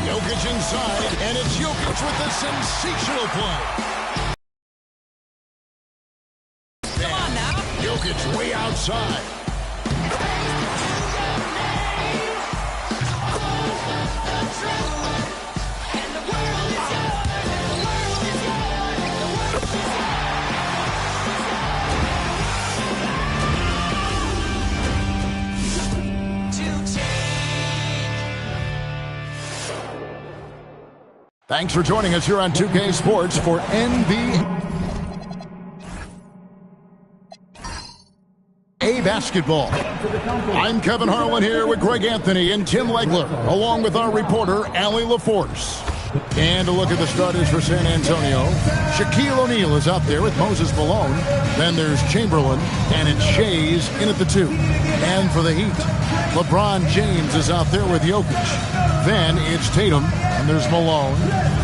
Jokic inside, and it's Jokic with a sensational play. Come on now. Jokic way outside. Thanks for joining us here on 2K Sports for NBA basketball. I'm Kevin Harlan here with Greg Anthony and Tim Legler, along with our reporter, Allie LaForce. And a look at the starters for San Antonio. Shaquille O'Neal is out there with Moses Malone. Then there's Chamberlain, and it's Shays in at the 2. And for the Heat, LeBron James is out there with Jokic. Then it's Tatum, and there's Malone,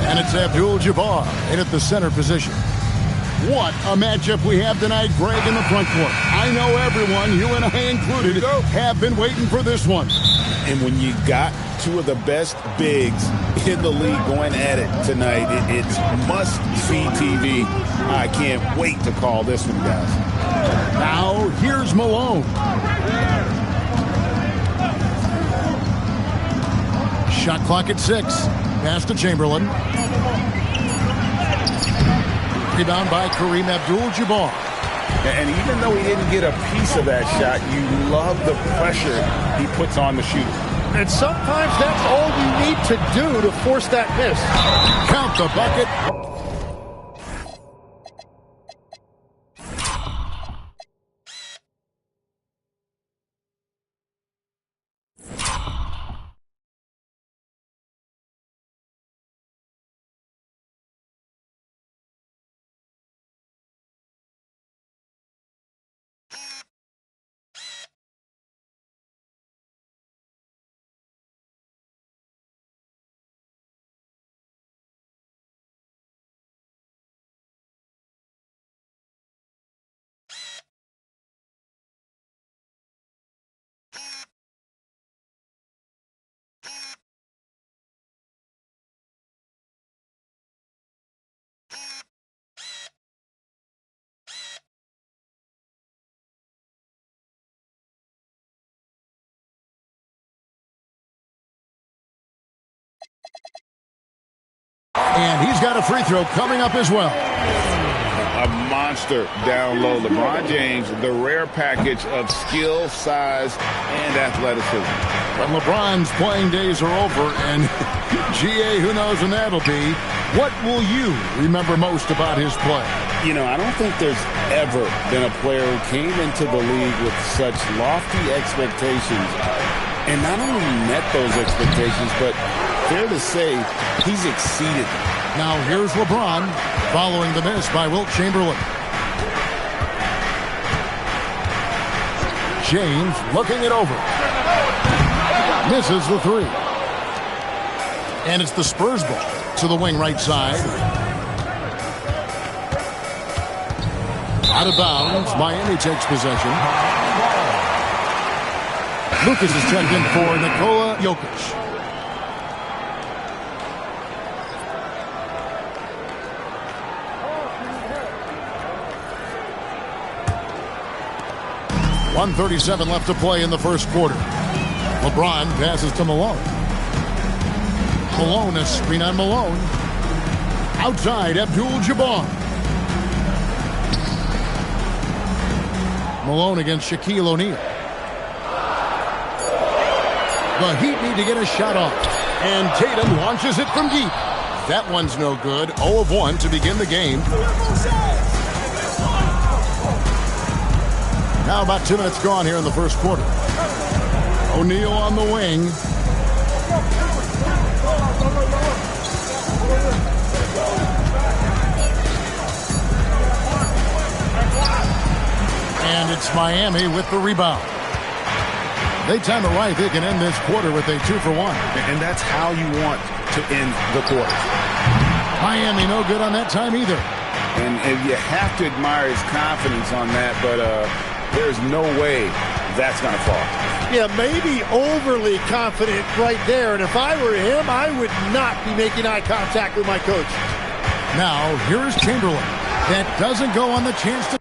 and it's Abdul-Jabbar in at the center position. What a matchup we have tonight, Greg, in the front court. I know everyone, you and I included, have been waiting for this one. And when you got two of the best bigs in the league going at it tonight, it's must-see TV. I can't wait to call this one, guys. Now, here's Malone. Shot clock at 6. Pass to Chamberlain. Rebound by Kareem Abdul-Jabbar. And even though he didn't get a piece of that shot, you love the pressure he puts on the shooter. And sometimes that's all you need to do to force that miss. Count the bucket. And he's got a free throw coming up as well. A monster down low. LeBron James, the rare package of skill, size, and athleticism. But LeBron's playing days are over, and GA, who knows when that'll be. What will you remember most about his play? You know, I don't think there's ever been a player who came into the league with such lofty expectations and not only met those expectations, but fair to say, he's exceeded them. Now here's LeBron following the miss by Wilt Chamberlain. James looking it over. Misses the 3. And it's the Spurs ball to the wing right side. Out of bounds. Miami takes possession. Lucas is checked in for Nikola Jokic. .137 left to play in the first quarter. LeBron passes to Malone. Malone, a screen on Malone. Outside, Abdul-Jabbar. Malone against Shaquille O'Neal. The Heat need to get a shot off. And Tatum launches it from deep. That one's no good. 0 of 1 to begin the game. Now about 2 minutes gone here in the first quarter. O'Neal on the wing. And it's Miami with the rebound. They time it right. They can end this quarter with a 2 for 1. And that's how you want to end the quarter. Miami no good on that time either. And you have to admire his confidence on that, but there's no way that's going to fall. Yeah, maybe overly confident right there. And if I were him, I would not be making eye contact with my coach. Now, here's Chamberlain. That doesn't go on the chance to...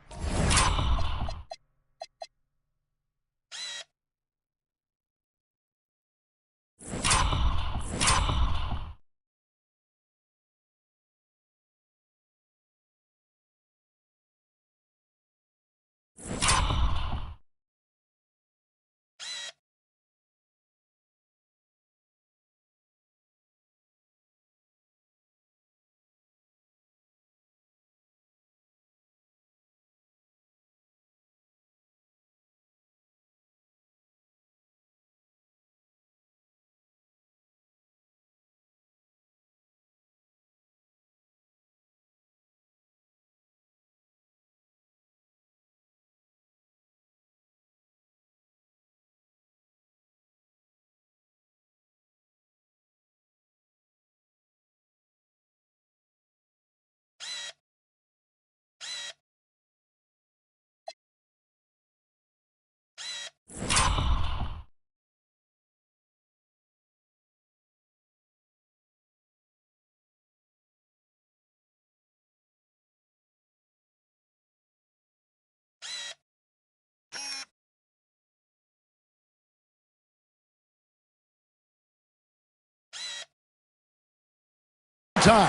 Time.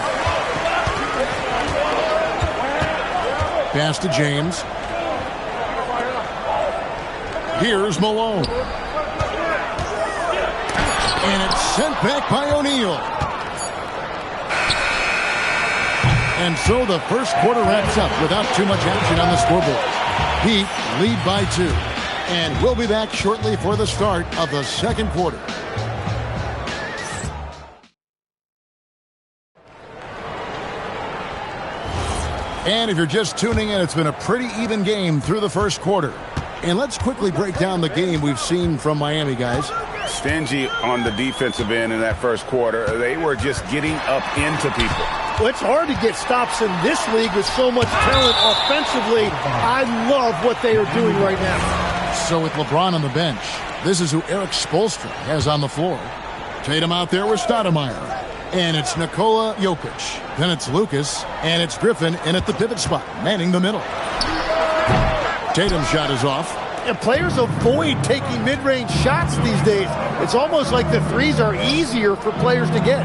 Pass to James. Here's Malone. And it's sent back by O'Neal. And so the first quarter wraps up without too much action on the scoreboard. Heat lead by 2. And we'll be back shortly for the start of the second quarter. And if you're just tuning in, it's been a pretty even game through the first quarter. And let's quickly break down the game we've seen from Miami, guys. Stingy on the defensive end in that first quarter. They were just getting up into people. Well, it's hard to get stops in this league with so much talent offensively. I love what they are doing right now. So with LeBron on the bench, this is who Eric Spoelstra has on the floor. Tatum out there with Stoudemire. And it's Nikola Jokic. Then it's Lucas. And it's Griffin in at the pivot spot, manning the middle. Tatum's shot is off. And players avoid taking mid-range shots these days. It's almost like the threes are easier for players to get.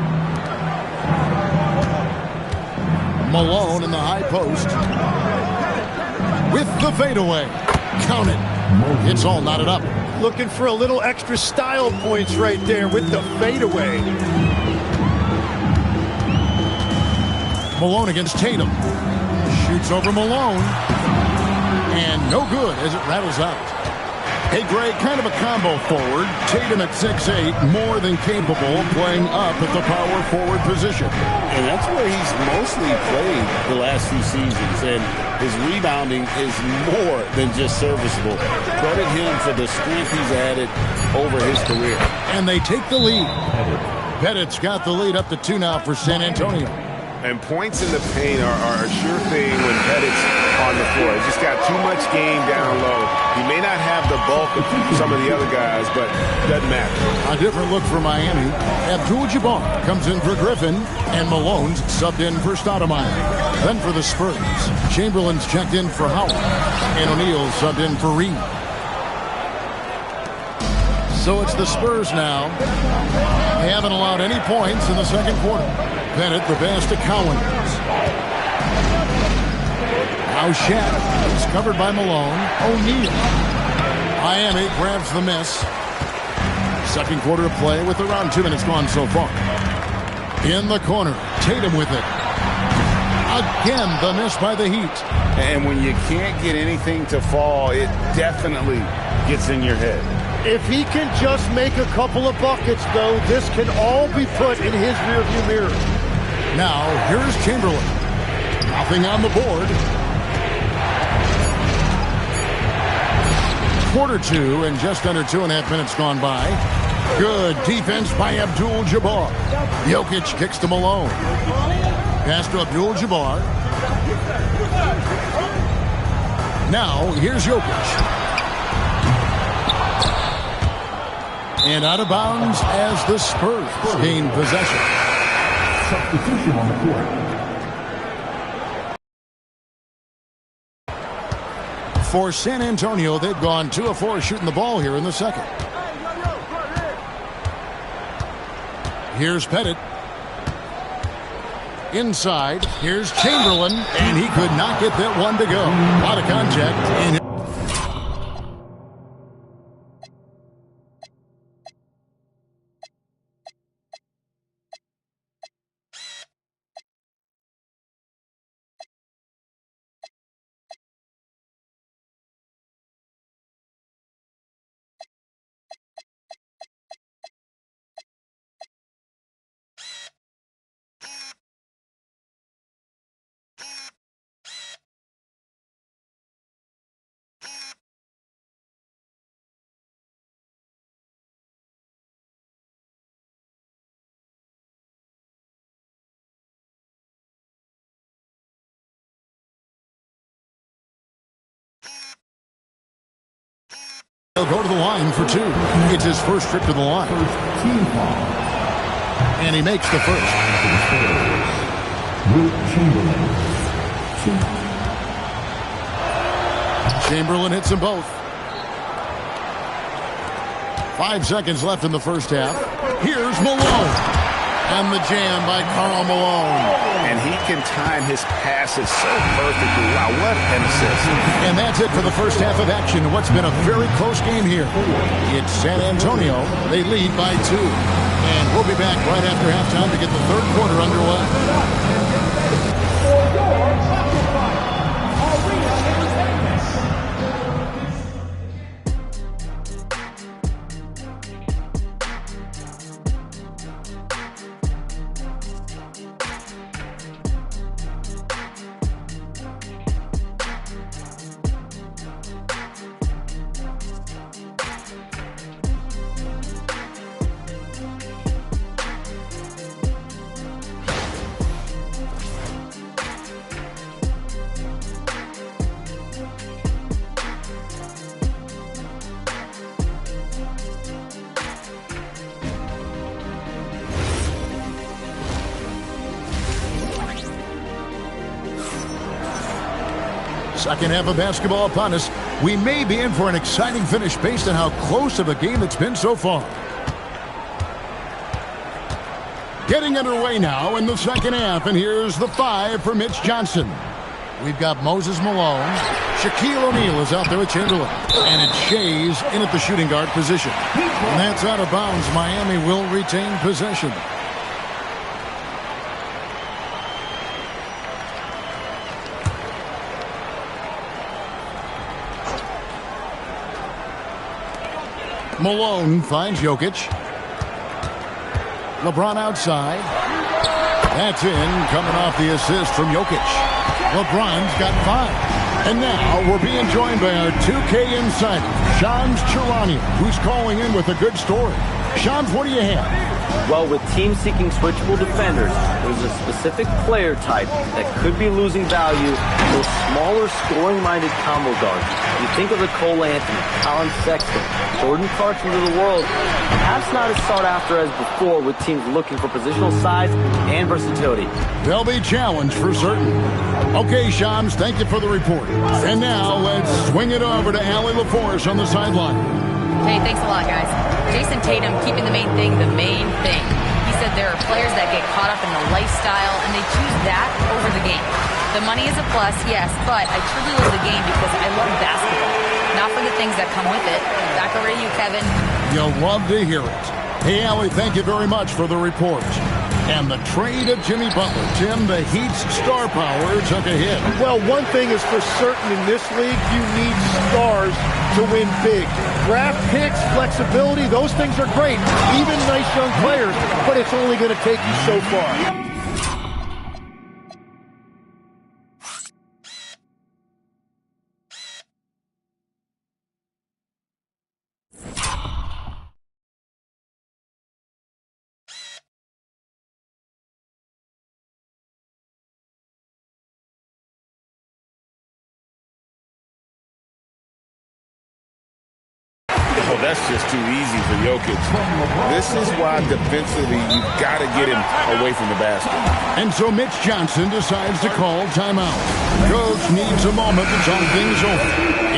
Malone in the high post. With the fadeaway. Count it. It's all knotted up. Looking for a little extra style points right there with the fadeaway. Malone against Tatum. Shoots over Malone. And no good as it rattles out. Hey, Greg, kind of a combo forward. Tatum at 6'8", more than capable of playing up at the power forward position. And that's where he's mostly played the last few seasons. And his rebounding is more than just serviceable. Credit him for the strength he's added over his career. And they take the lead. Pettit's got the lead up to 2 now for San Antonio. And points in the paint are a sure thing when Pettit's on the floor. He's just got too much game down low. He may not have the bulk of some of the other guys, but it doesn't matter. A different look for Miami. Abdul-Jabbar comes in for Griffin, and Malone's subbed in for Stoudemire. Then for the Spurs, Chamberlain's checked in for Howard, and O'Neal subbed in for Reed. So it's the Spurs now. They haven't allowed any points in the second quarter. Bennett, the pass to Cowens. Now Shaq is covered by Malone. O'Neal. Miami grabs the miss. Second quarter of play with around 2 minutes gone so far. In the corner, Tatum with it. Again, the miss by the Heat. And when you can't get anything to fall, it definitely gets in your head. If he can just make a couple of buckets, though, this can all be put in his rearview mirror. Now, here's Chamberlain. Nothing on the board. Quarter 2 and just under 2.5 minutes gone by. Good defense by Abdul-Jabbar. Jokic kicks to Malone. Pass to Abdul-Jabbar. Now, here's Jokic. And out of bounds as the Spurs gain possession. Substitution on the court. For San Antonio, they've gone 2 of 4 shooting the ball here in the second. Here's Pettit. Inside, here's Chamberlain, and he could not get that one to go. A lot of contact. And he'll go to the line for 2. It's his first trip to the line. And he makes the first. Chamberlain hits them both. 5 seconds left in the first half. Here's Malone. And the jam by Karl Malone. And he can time his passes so perfectly. Wow, what an assist. And that's it for the first half of action. What's been a very close game here. It's San Antonio. They lead by 2. And we'll be back right after halftime to get the third quarter underway. Second half of basketball upon us. We may be in for an exciting finish based on how close of a game it's been so far. Getting underway now in the second half, and here's the 5 for Mitch Johnson. We've got Moses Malone. Shaquille O'Neal is out there with Chamberlain. And it's Shays in at the shooting guard position. And that's out of bounds. Miami will retain possession. Malone finds Jokic. LeBron outside. That's in, coming off the assist from Jokic. LeBron's got 5. And now we're being joined by our 2K insider, Shams Charania, who's calling in with a good story. Shams, what do you have? Well, with teams seeking switchable defenders, there's a specific player type that could be losing value, those smaller scoring-minded combo guards. You think of the Cole Anthony, Colin Sexton, Jordan Clarkson of the world, perhaps not as sought after as before with teams looking for positional size and versatility. They'll be challenged for certain. Okay, Shams, thank you for the report. And now let's swing it over to Allie LaForce on the sideline. Hey, thanks a lot, guys. Jason Tatum keeping the main thing the main thing. He said there are players that get caught up in the lifestyle, and they choose that over the game. The money is a plus, yes, but I truly love the game because I love basketball, not for the things that come with it. Back over to you, Kevin. You'll love to hear it. Hey, Allie, thank you very much for the report. And the trade of Jimmy Butler. Tim, the Heat's star power took a hit. Well, one thing is for certain in this league, you need stars to win big. Draft picks, flexibility, those things are great. Even nice young players, but it's only going to take you so far. Oh, that's just too easy for Jokic. This is why defensively you've got to get him away from the basket. And so Mitch Johnson decides to call timeout. Coach needs a moment to talk things over.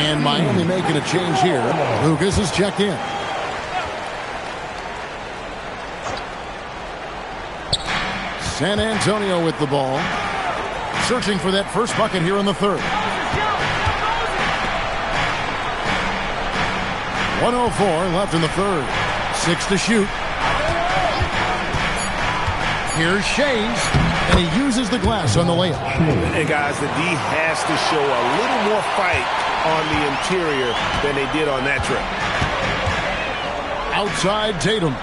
And Miami making a change here. Lucas is checked in. San Antonio with the ball. Searching for that first bucket here in the third. 1:04 left in the third. 6 to shoot. Here's Shays, and he uses the glass on the layup. And guys, the D has to show a little more fight on the interior than they did on that trip. Outside Tatum.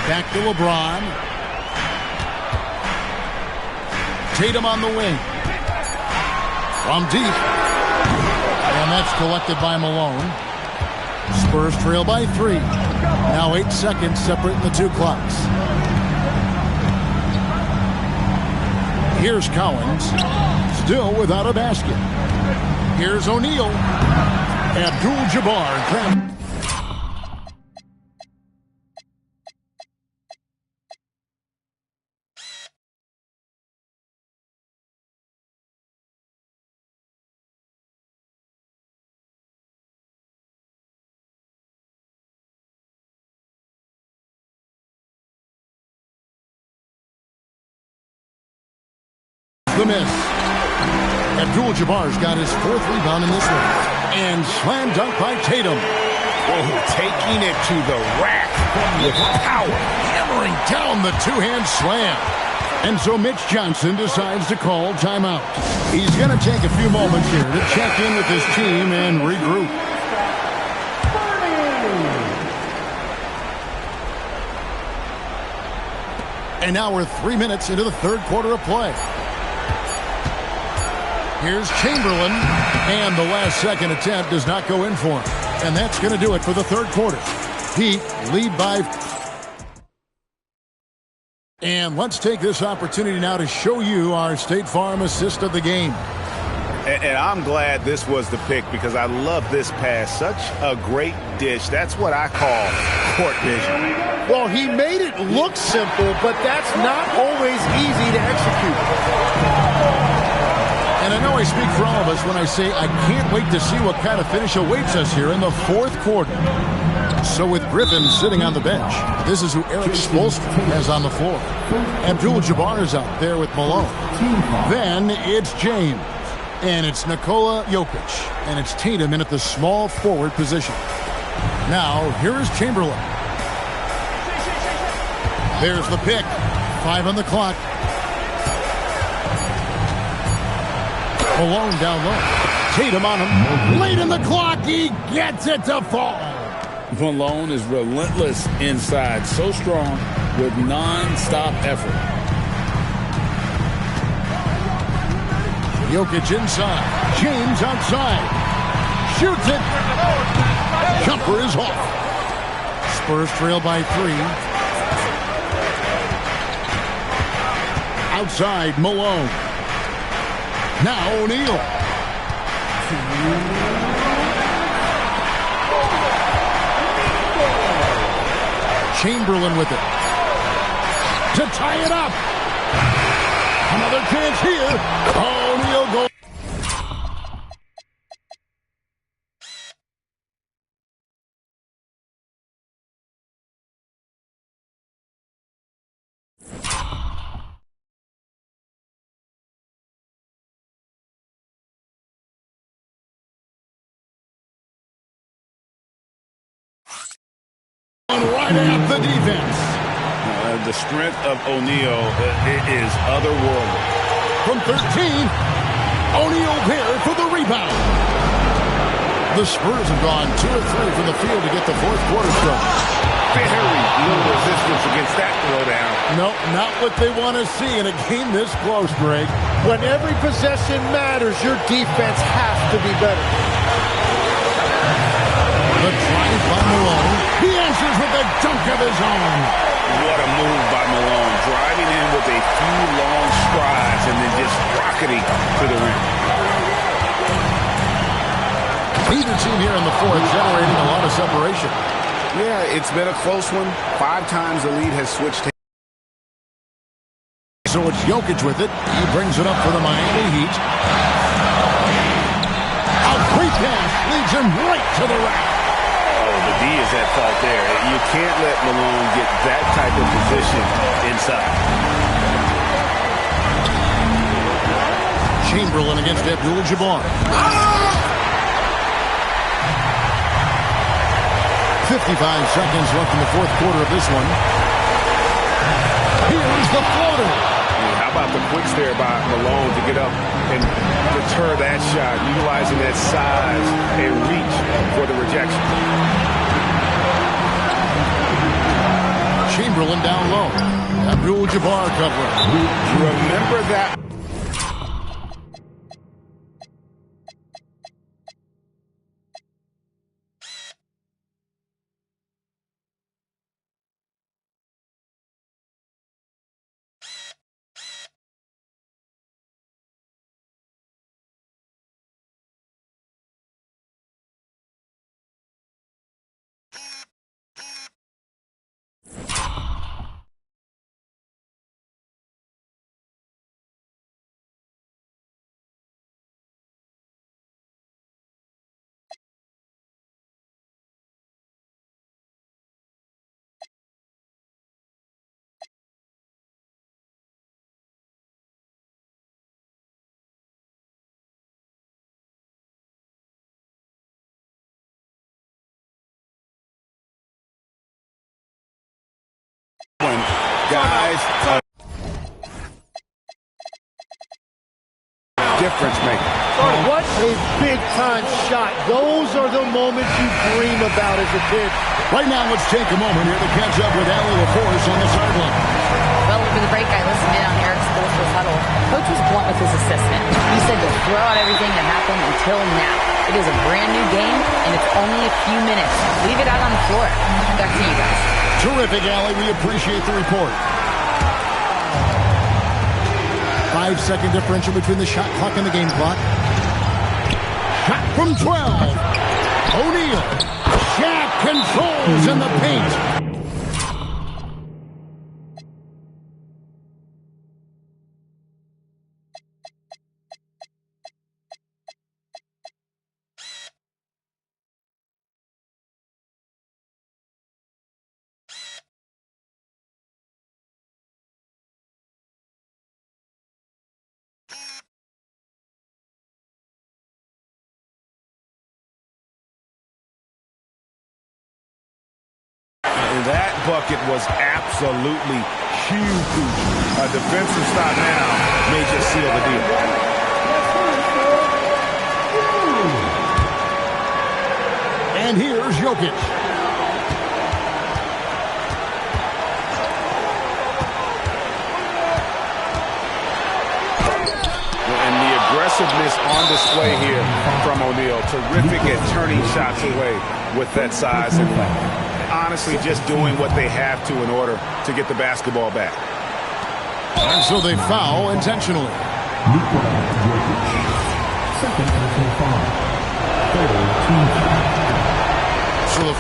Back to LeBron. Tatum on the wing. From deep. And that's collected by Malone. Spurs trail by 3. Now 8 seconds separating the two clocks. Here's Collins. Still without a basket. Here's O'Neal. Abdul-Jabbar grabs. The miss. Abdul-Jabbar's got his 4th rebound in this one. And slam dunk by Tatum. Oh, taking it to the rack with power. Hammering down the two-hand slam. And so Mitch Johnson decides to call timeout. He's going to take a few moments here to check in with his team and regroup. And now we're 3 minutes into the third quarter of play. Here's Chamberlain, and the last-second attempt does not go in for him. And that's going to do it for the third quarter. Heat lead by... And let's take this opportunity now to show you our State Farm assist of the game. And I'm glad this was the pick because I love this pass. Such a great dish. That's what I call court vision. Well, he made it look simple, but that's not always easy to execute. And I know I speak for all of us when I say I can't wait to see what kind of finish awaits us here in the fourth quarter. So with Griffin sitting on the bench, this is who Eric Spoelstra has on the floor. Abdul-Jabbar is out there with Malone. Then it's James. And it's Nikola Jokic. And it's Tatum in at the small forward position. Now, here is Chamberlain. There's the pick. 5 on the clock. Malone down low. Tatum on him. Late in the clock. He gets it to fall. Malone is relentless inside. So strong with non-stop effort. Jokic inside. James outside. Shoots it. Jumper is off. Spurs trail by 3. Outside, Malone. Now O'Neal. Chamberlain with it. To tie it up. Another chance here. O'Neal goes. Right at the defense. The strength of O'Neal is otherworldly. From 13, O'Neal there for the rebound. The Spurs have gone 2 of 3 from the field to get the fourth quarter started. Very little resistance against that throwdown. No, not what they want to see in a game this close, Greg. When every possession matters, your defense has to be better. The drive by Malone. He answers with a dunk of his own. What a move by Malone. Driving in with a few long strides and then just rocketing to the rim. Neither team here in the fourth generating a lot of separation. Yeah, it's been a close one. 5 times the lead has switched. So it's Jokic with it. He brings it up for the Miami Heat. A quick pass leads him right to the rack. The D is at fault there. You can't let Malone get that type of position inside. Chamberlain against Abdul-Jabbar. 55 seconds left in the fourth quarter of this one. Here's the floater. How about the quicks there by Malone to get up and deter that shot, utilizing that size and reach for the rejection. Chamberlain down low. Abdul-Jabbar covering. Remember that. Guys, difference maker. What a big-time shot. Those are the moments you dream about as a kid. Right now, let's take a moment here to catch up with Allie LaForce on the sideline. Well, over the break, I listened in on Eric Spoelstra's huddle. Coach was blunt with his assistant. He said to throw out everything that happened until now. It is a brand new game, and it's only a few minutes. Leave it out on the floor. Back to you guys. Terrific, Allie. We appreciate the report. 5-second differential between the shot clock and the game clock. Shot from 12. O'Neal. Shaq controls in the paint. That bucket was absolutely huge. A defensive stop now may just seal the deal. And here's Jokic. And the aggressive toughness on display here from O'Neal. Terrific at turning shots away with that size. And honestly, just doing what they have to in order to get the basketball back. And so they foul intentionally. So the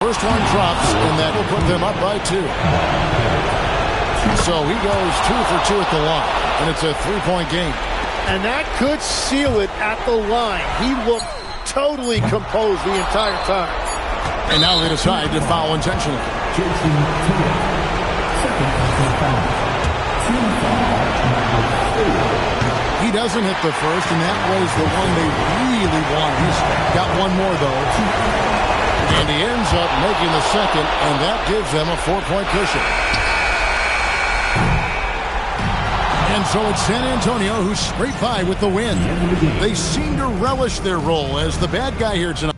first one drops, and that will put them up by 2. So he goes 2 for 2 at the line, and it's a 3-point game. And that could seal it at the line. He looked totally composed the entire time. And now they decide to foul intentionally. He doesn't hit the first, and that was the one they really wanted. He's got one more, though. And he ends up making the second, and that gives them a 4-point cushion. And so it's San Antonio who scraped by with the win. They seem to relish their role as the bad guy here tonight.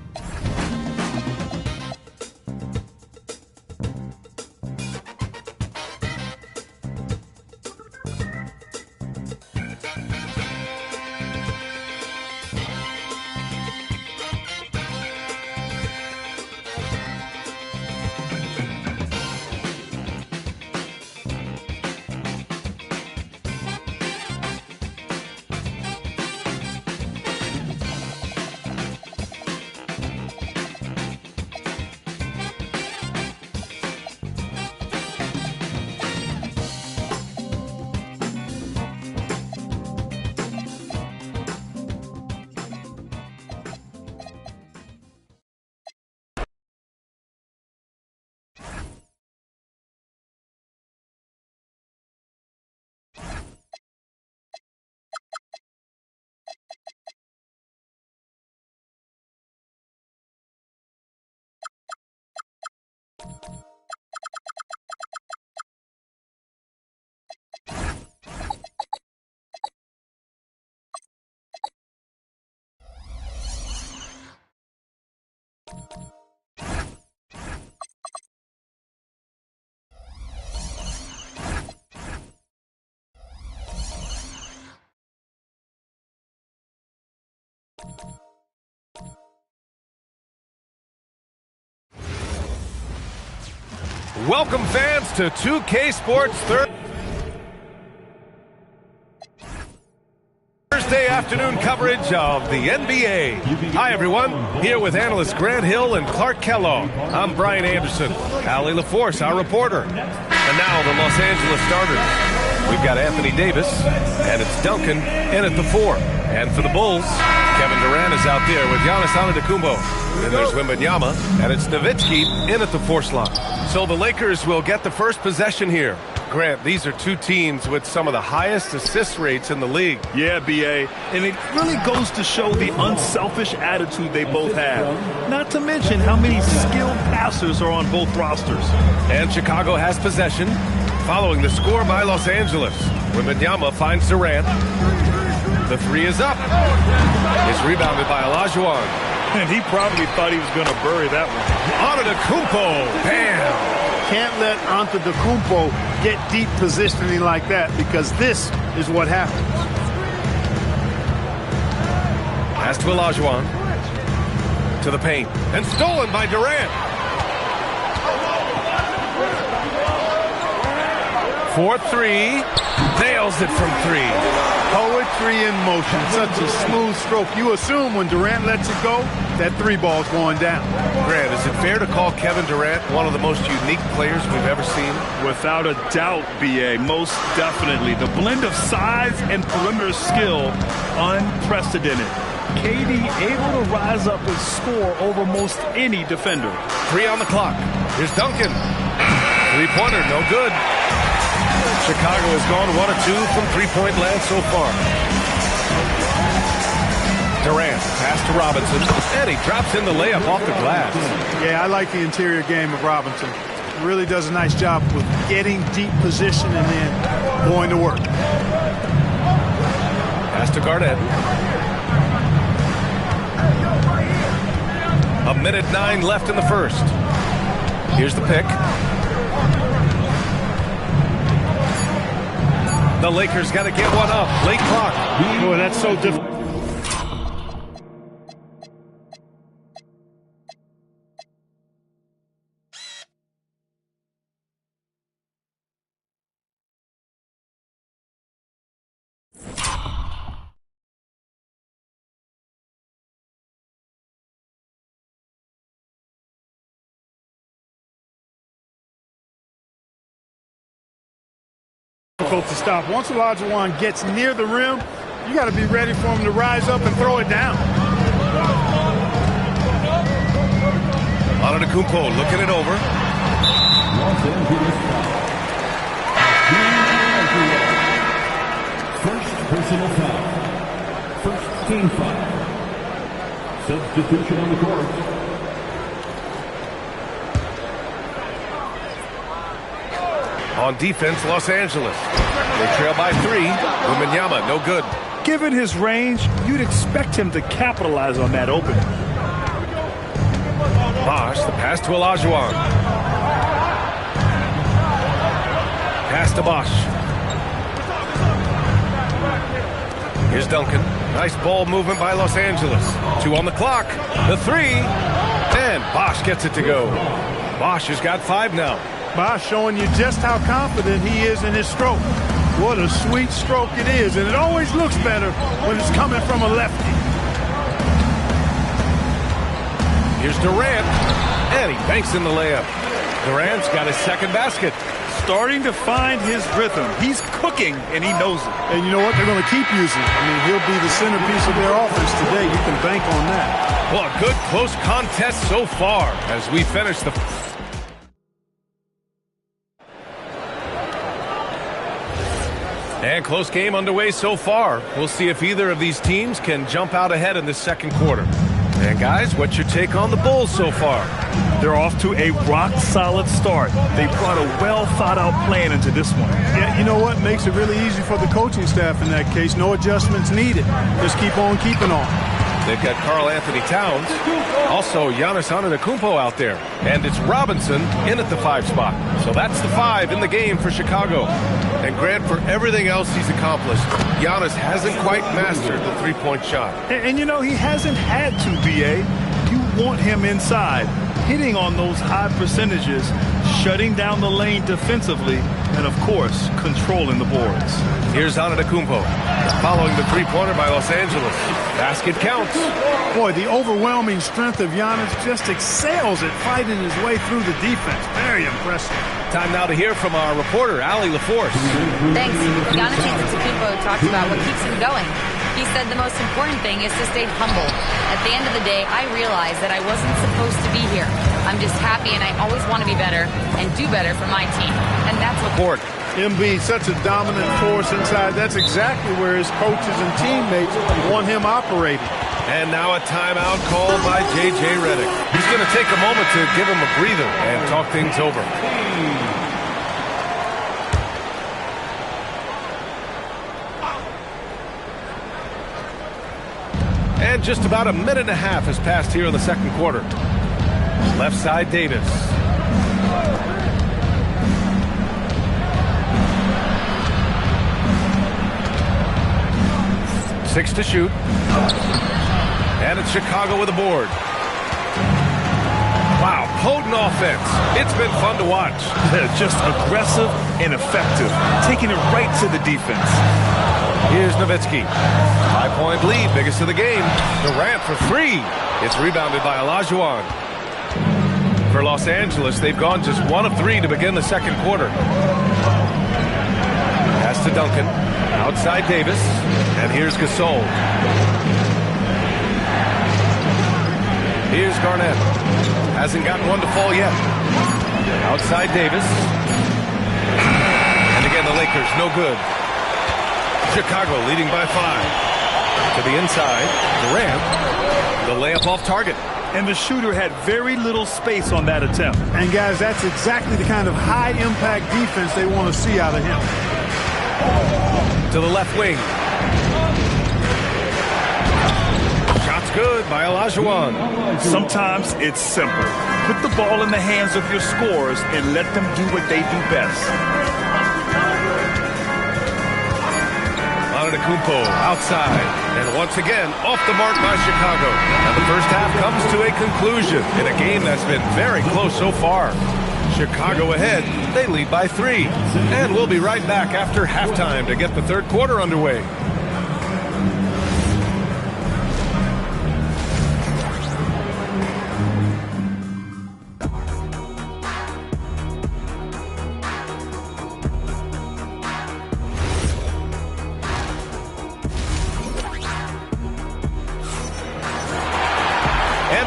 Welcome, fans, to 2K Sports Thursday afternoon coverage of the NBA. Hi, everyone. Here with analysts Grant Hill and Clark Kellogg. I'm Brian Anderson. Allie LaForce, our reporter. And now the Los Angeles starters. We've got Anthony Davis, and it's Duncan in at the 4. And for the Bulls, Kevin Durant is out there with Giannis Antetokounmpo. Then there's Wembanyama, and it's Nowitzki in at the 4 slot. So the Lakers will get the first possession here. Grant, these are two teams with some of the highest assist rates in the league. Yeah, B.A., and it really goes to show the unselfish attitude they both have. Not to mention how many skilled passers are on both rosters. And Chicago has possession, following the score by Los Angeles. Wembanyama finds Durant. The 3 is up. It's rebounded by Olajuwon. And he probably thought he was going to bury that one. Antetokounmpo, bam! Can't let Antetokounmpo get deep positioning like that, because this is what happens. Pass to Olajuwon. To the paint. And stolen by Durant. 4-3. Nails it from 3. Poetry in motion. Such a smooth stroke. You assume when Durant lets it go, that 3 ball's going down. Grant, is it fair to call Kevin Durant one of the most unique players we've ever seen? Without a doubt, B.A., most definitely. The blend of size and perimeter skill, unprecedented. KD able to rise up and score over most any defender. 3 on the clock. Here's Duncan. 3-pointer, no good. Chicago has gone 1 of 2 from 3-point land so far. Durant, pass to Robinson, and he drops in the layup off the glass. Yeah, I like the interior game of Robinson. Really does a nice job with getting deep position and then going to work. Pass to Garnett. 1:09 left in the first. Here's the pick. The Lakers got to get one up. Late clock. Boy, that's so difficult. To stop. Once Olajuwon gets near the rim, you got to be ready for him to rise up and throw it down. Antetokounmpo looking it over. First personal foul. First team foul. Substitution on the court. On defense, Los Angeles. They trail by 3. Wembanyama, no good. Given his range, you'd expect him to capitalize on that opening. Bosh, the pass to Olajuwon. Pass to Bosh. Here's Duncan. Nice ball movement by Los Angeles. 2 on the clock. The 3. And Bosh gets it to go. Bosh has got 5 now. Bosh showing you just how confident he is in his stroke. What a sweet stroke it is, and it always looks better when it's coming from a lefty. Here's Durant, and he banks in the layup. Durant's got his second basket. Starting to find his rhythm. He's cooking, and he knows it. And you know what? They're going to keep using it. I mean, he'll be the centerpiece of their offense today. You can bank on that. Well, a good close contest so far as we finish the... And close game underway so far. We'll see if either of these teams can jump out ahead in the second quarter. And guys, what's your take on the Bulls so far? They're off to a rock-solid start. They brought a well-thought-out plan into this one. Yeah, you know what? Makes it really easy for the coaching staff in that case. No adjustments needed. Just keep on keeping on. They've got Karl Anthony Towns, also Giannis Antetokounmpo out there, and it's Robinson in at the 5 spot. So that's the 5 in the game for Chicago. And Grant, for everything else he's accomplished, Giannis hasn't quite mastered the three-point shot. And you know, he hasn't had to, B.A. You want him inside, hitting on those high percentages, shutting down the lane defensively, and, of course, controlling the boards. Here's Antetokounmpo, following the three-pointer by Los Angeles. Basket counts. Boy, the overwhelming strength of Giannis just excels at fighting his way through the defense. Very impressive. Time now to hear from our reporter, Allie LaForce. Thanks. Giannis Antetokounmpo talked about what keeps him going. He said the most important thing is to stay humble. At the end of the day, I realized that I wasn't supposed to be here. I'm just happy, and I always want to be better and do better for my team. And that's what... Court. Embiid, such a dominant force inside. That's exactly where his coaches and teammates want him operating. And now a timeout called by J.J. Redick. He's going to take a moment to give him a breather and talk things over. And just about a minute and a half has passed here in the second quarter. Left side, Davis. Six to shoot. And it's Chicago with a board. Wow, potent offense. It's been fun to watch. Just aggressive and effective, taking it right to the defense. Here's Nowitzki. 5-point lead, biggest of the game. Durant for 3. It's rebounded by Olajuwon. For Los Angeles, they've gone just 1 of 3 to begin the second quarter. Pass to Duncan. Outside Davis. And here's Gasol. Here's Garnett. Hasn't gotten one to fall yet. Outside Davis. And again, the Lakers, no good. Chicago leading by 5. To the inside, Durant. The layup off target. And the shooter had very little space on that attempt. And, guys, that's exactly the kind of high-impact defense they want to see out of him. To the left wing. Shot's good by Olajuwon. Sometimes it's simple. Put the ball in the hands of your scorers and let them do what they do best. Antetokounmpo outside. And once again, off the mark by Chicago. And the first half comes to a conclusion in a game that's been very close so far. Chicago ahead. They lead by 3. And we'll be right back after halftime to get the third quarter underway.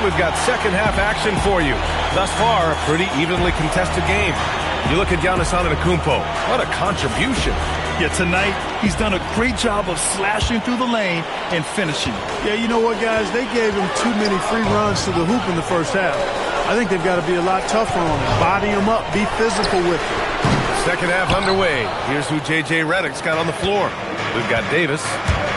We've got second half action for you. Thus far, a pretty evenly contested game. You look at Giannis Antetokounmpo. What a contribution. Yeah, tonight, he's done a great job of slashing through the lane and finishing. Yeah, you know what, guys? They gave him too many free runs to the hoop in the first half. I think they've got to be a lot tougher on him. Body him up. Be physical with him. Second half underway. Here's who J.J. Redick's got on the floor. We've got Davis,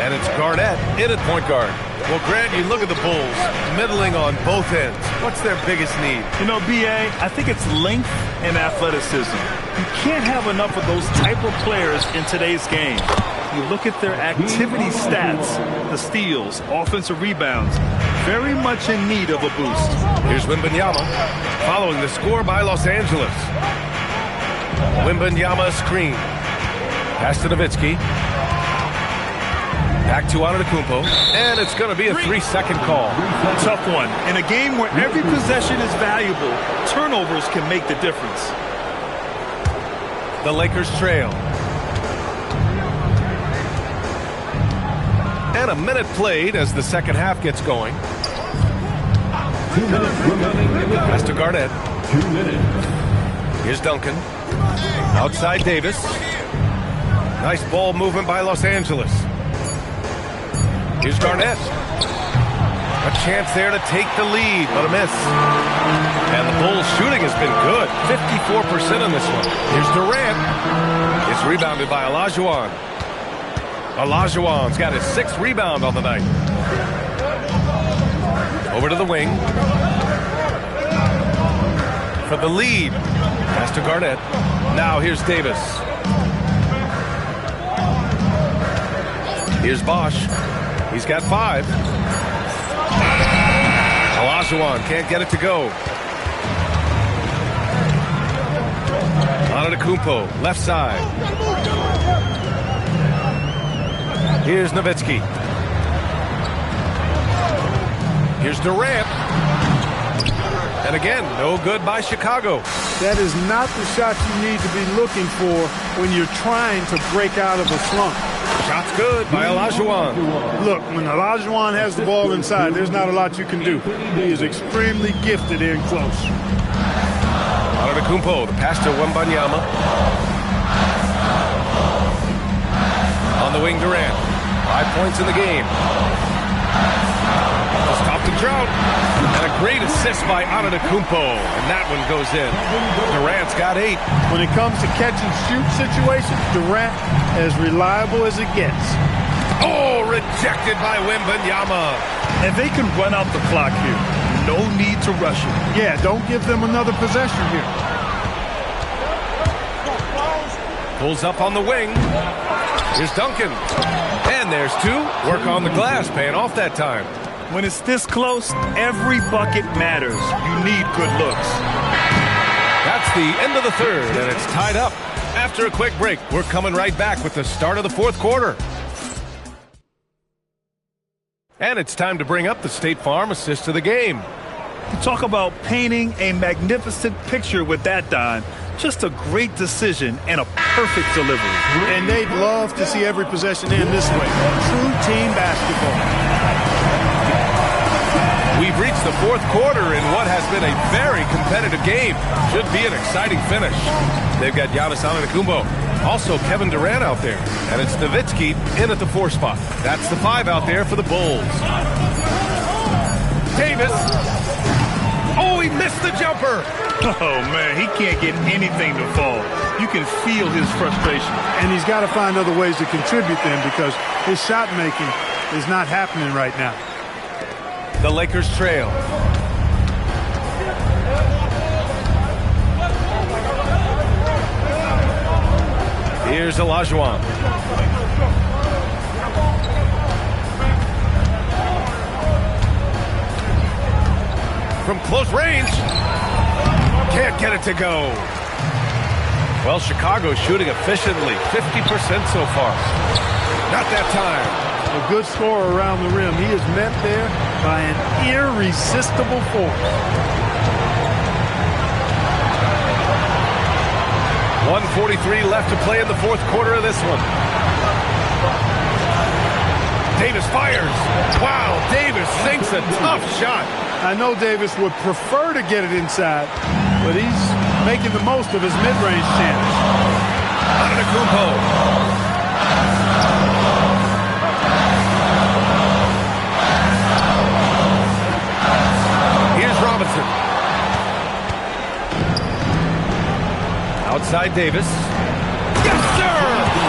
and it's Garnett in at point guard. Well, Grant, you look at the Bulls, middling on both ends. What's their biggest need? You know, B.A., I think it's length and athleticism. You can't have enough of those type of players in today's game. You look at their activity stats, the steals, offensive rebounds, very much in need of a boost. Here's Wembanyama, following the score by Los Angeles. Wembanyama screen. Pass to Nowitzki. Back to Antetokounmpo, and it's going to be a 3-second call. Tough one. In a game where every possession is valuable, turnovers can make the difference. The Lakers trail. And a minute played as the second half gets going. 2 minutes remaining. Pass to Garnett. 2 minutes. Here's Duncan. Outside Davis. Nice ball movement by Los Angeles. Here's Garnett. A chance there to take the lead, but a miss. And the Bulls' shooting has been good. 54% on this one. Here's Durant. It's rebounded by Olajuwon. Olajuwon's got his 6th rebound on the night. Over to the wing. For the lead. Pass to Garnett. Now here's Davis. Here's Bosch. He's got 5. Olajuwon can't get it to go. Antetokounmpo, left side. Here's Nowitzki. Here's Durant. And again, no good by Chicago. That is not the shot you need to be looking for when you're trying to break out of a slump. Shot's good by Olajuwon. Look, when Olajuwon has the ball inside, there's not a lot you can do. He is extremely gifted in close. Antetokounmpo, the pass to Wembanyama. On the wing, Durant. 5 points in the game. Just top the drought. And a great assist by Antetokounmpo. And that one goes in. Durant's got 8. When it comes to catch and shoot situations, Durant as reliable as it gets. Oh, rejected by Wembanyama. And they can run out the clock here. No need to rush it. Yeah, don't give them another possession here. Pulls up on the wing. Here's Duncan. And there's 2. Work on the glass, paying off that time. When it's this close, every bucket matters. You need good looks. That's the end of the third, and it's tied up. After a quick break, we're coming right back with the start of the fourth quarter. And it's time to bring up the State Farm assist of the game. You talk about painting a magnificent picture with that, Don. Just a great decision and a perfect delivery. And they'd love to see every possession end this way. True team basketball. We've reached the fourth quarter in what has been a very competitive game. Should be an exciting finish. They've got Giannis Antetokounmpo Also, Kevin Durant out there. And it's Nowitzki in at the 4 spot. That's the 5 out there for the Bulls. Davis. Oh, he missed the jumper. Oh, man, he can't get anything to fall. You can feel his frustration. And he's got to find other ways to contribute then because his shot making is not happening right now. The Lakers trail. Here's Olajuwon. From close range. Can't get it to go. Well, Chicago's shooting efficiently. 50% so far. Not that time. A good scorer around the rim. He is met there by an irresistible force. 1:43 left to play in the 4th quarter of this one. Davis fires. Wow, Davis sinks a tough shot. I know Davis would prefer to get it inside, but he's making the most of his mid-range chance. Antetokounmpo. Here's Robinson. Outside Davis. Yes, sir!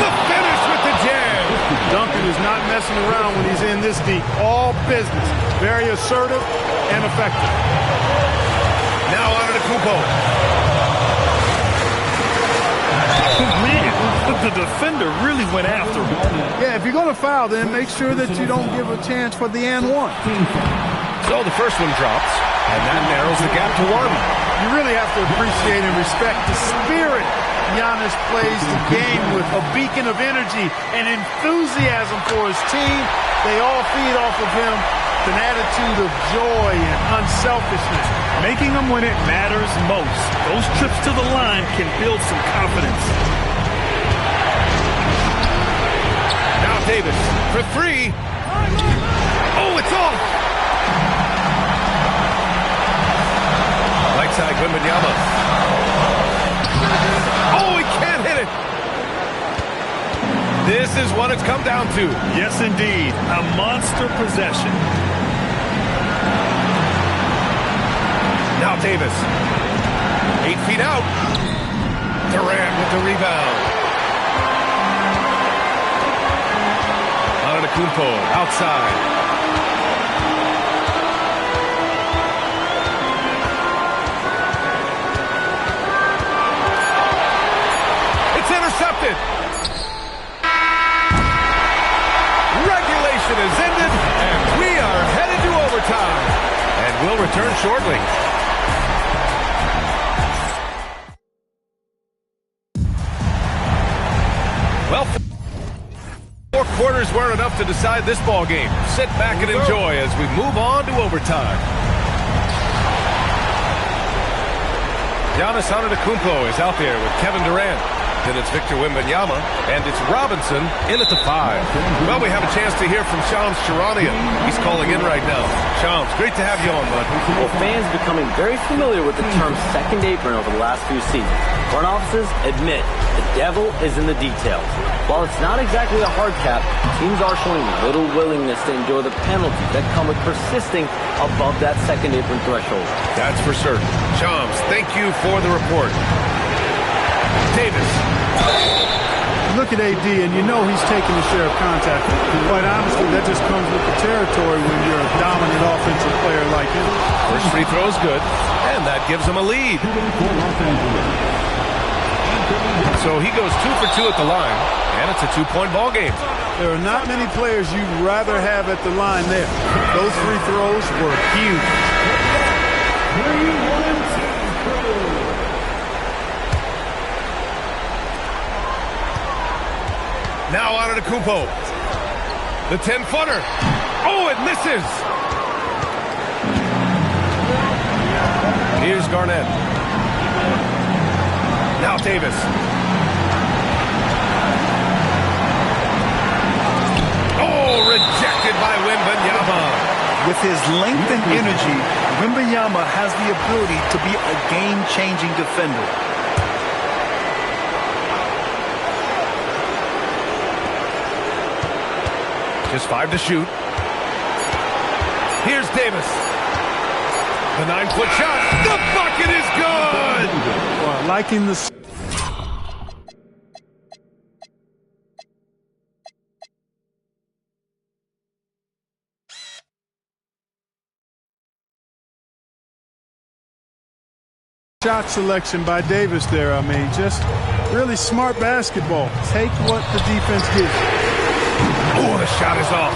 The finish with the jam. Duncan is not messing around when he's in this deep. All business. Very assertive and effective. Now Antetokounmpo. Man, the defender really went after him. Yeah, if you're going to foul, then make sure that you don't give a chance for the and one. So the first one drops, and that narrows the gap to 1. You really have to appreciate and respect the spirit Giannis plays the game with, a beacon of energy and enthusiasm for his team. They all feed off of him, an attitude of joy and unselfishness. Making them when it matters most. Those trips to the line can build some confidence. Now Davis for 3. Oh, it's off. Right side, Wembanyama. Oh, he can't hit it. This is what it's come down to. Yes, indeed. A monster possession. Now Davis. 8 feet out. Durant with the rebound. Antetokounmpo outside. It's intercepted. Regulation is ended, and we are headed to overtime. And we'll return shortly. Well, 4 quarters weren't enough to decide this ball game. Sit back and enjoy as we move on to overtime. Giannis Antetokounmpo is out there with Kevin Durant. Then it's Victor Wembanyama, and it's Robinson in at the 5. Well, we have a chance to hear from Shams Charania. He's calling in right now. Shams, great to have you on, bud. Well, fans becoming very familiar with the term second apron over the last few seasons. Front offices admit the devil is in the details. While it's not exactly a hard cap, teams are showing little willingness to endure the penalties that come with persisting above that second apron threshold. That's for certain. Shams, thank you for the report. Davis. Look at AD, and you know he's taking a share of contact. Quite honestly, that just comes with the territory when you're a dominant offensive player like him. First free throw is good, and that gives him a lead. So he goes 2 for 2 at the line, and it's a 2-point ball game. There are not many players you'd rather have at the line there. Those free throws were huge. Now Antetokounmpo. The 10-footer. Oh, it misses. Here's Garnett. Now Davis. Oh, rejected by Wembanyama. With his length and energy, Wembanyama has the ability to be a game-changing defender. Just 5 to shoot. Here's Davis. The 9-foot shot. The bucket is good! Well, liking the... shot selection by Davis there. I mean, just really smart basketball. Take what the defense gives you. Oh, the shot is off.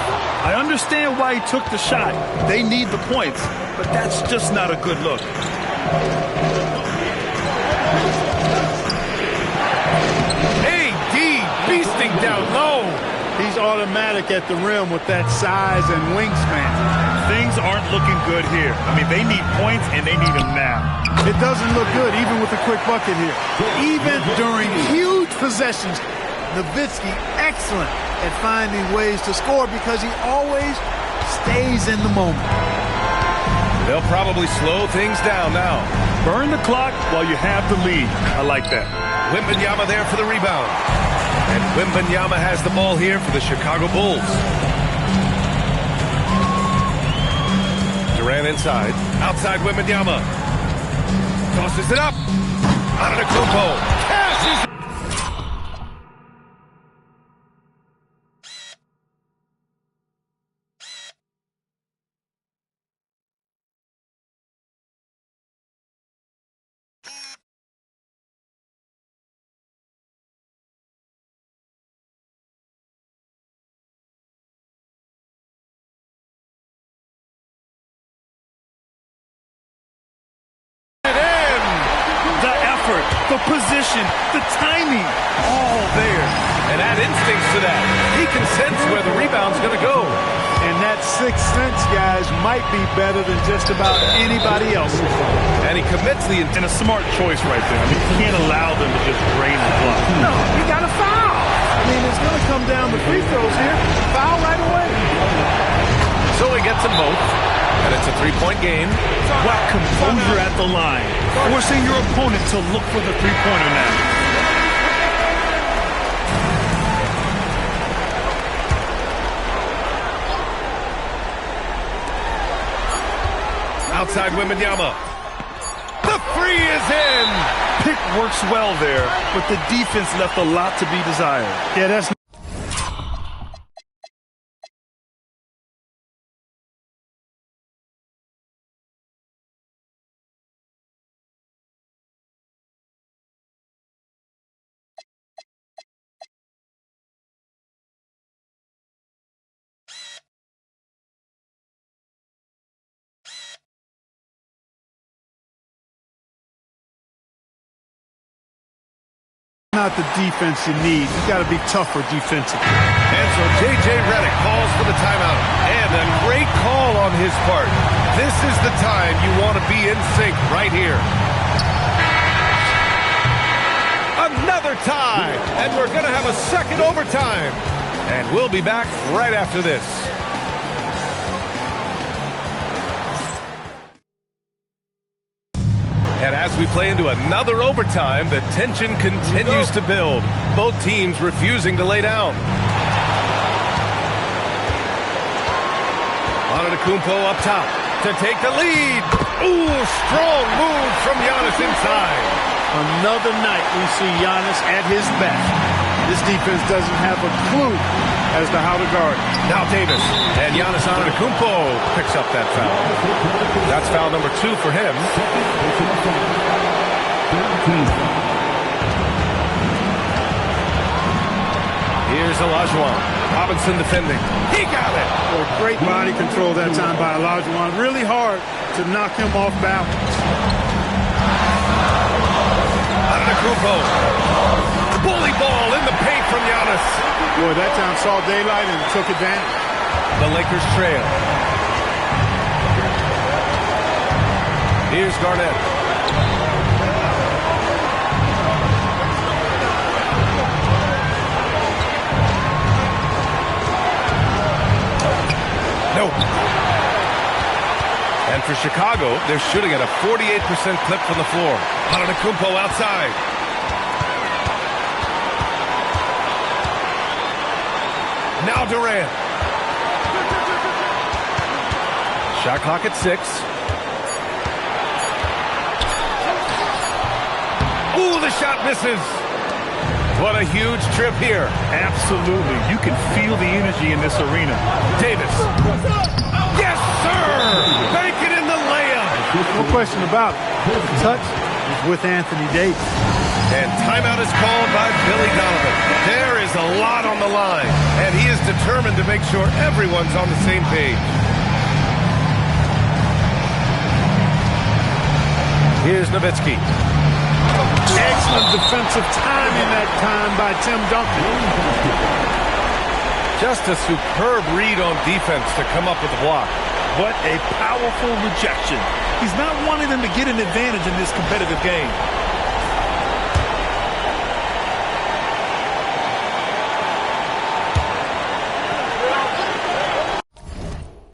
I understand why he took the shot. They need the points, but that's just not a good look. AD beasting down low. He's automatic at the rim with that size and wingspan. Things aren't looking good here. I mean, they need points, and they need them now. It doesn't look good, even with a quick bucket here. Even during huge possessions, Nowitzki excellent at finding ways to score because he always stays in the moment. They'll probably slow things down now. Burn the clock while you have the lead. I like that. Wembanyama there for the rebound. And Wembanyama has the ball here for the Chicago Bulls. Durant inside. Outside Wembanyama. Tosses it up. Antetokounmpo. Cashes. The position, the timing, all there. And add instincts to that. He can sense where the rebound's going to go. And that sixth sense, guys, might be better than just about anybody else. And he commits the... And a smart choice right there. I mean, you can't allow them to just drain the clock. No, you got to foul. I mean, it's going to come down to free throws here. Foul right away. So he gets them both. And it's a three-point game. What composure at the line. Forcing your opponent to look for the three-pointer now. Outside Wembanyama. The three is in! Pick works well there, but the defense left a lot to be desired. Yeah, that's... not the defense you need. You got to be tougher defensively. And so J.J. Redick calls for the timeout. And a great call on his part. This is the time you want to be in sync right here. Another tie. And we're going to have a second overtime. And we'll be back right after this. And as we play into another overtime, the tension continues to build. Both teams refusing to lay down. Antetokounmpo up top to take the lead. Ooh, strong move from Giannis inside. Another night we see Giannis at his best. This defense doesn't have a clue as to how to guard. Now Davis and Giannis Antetokounmpo picks up that foul. That's foul number 2 for him. Here's Olajuwon. Robinson defending. He got it. Well, great body control that time by Olajuwon. Really hard to knock him off balance. Antetokounmpo. Bully ball in the paint from Giannis. Boy, that time saw daylight and took advantage. The Lakers trail. Here's Garnett. No. And for Chicago, they're shooting at a 48% clip from the floor. Antetokounmpo outside. Now Durant. Shot clock at 6. Ooh, the shot misses. What a huge trip here. Absolutely. You can feel the energy in this arena. Davis. Yes, sir! Bank it in the layup. No question about it. The touch is with Anthony Davis. And timeout is called by Billy Donovan. There is a lot on the line, and he is determined to make sure everyone's on the same page. Here's Nowitzki. Excellent defensive timing that time by Tim Duncan. Just a superb read on defense to come up with the block. What a powerful rejection. He's not wanting them to get an advantage in this competitive game.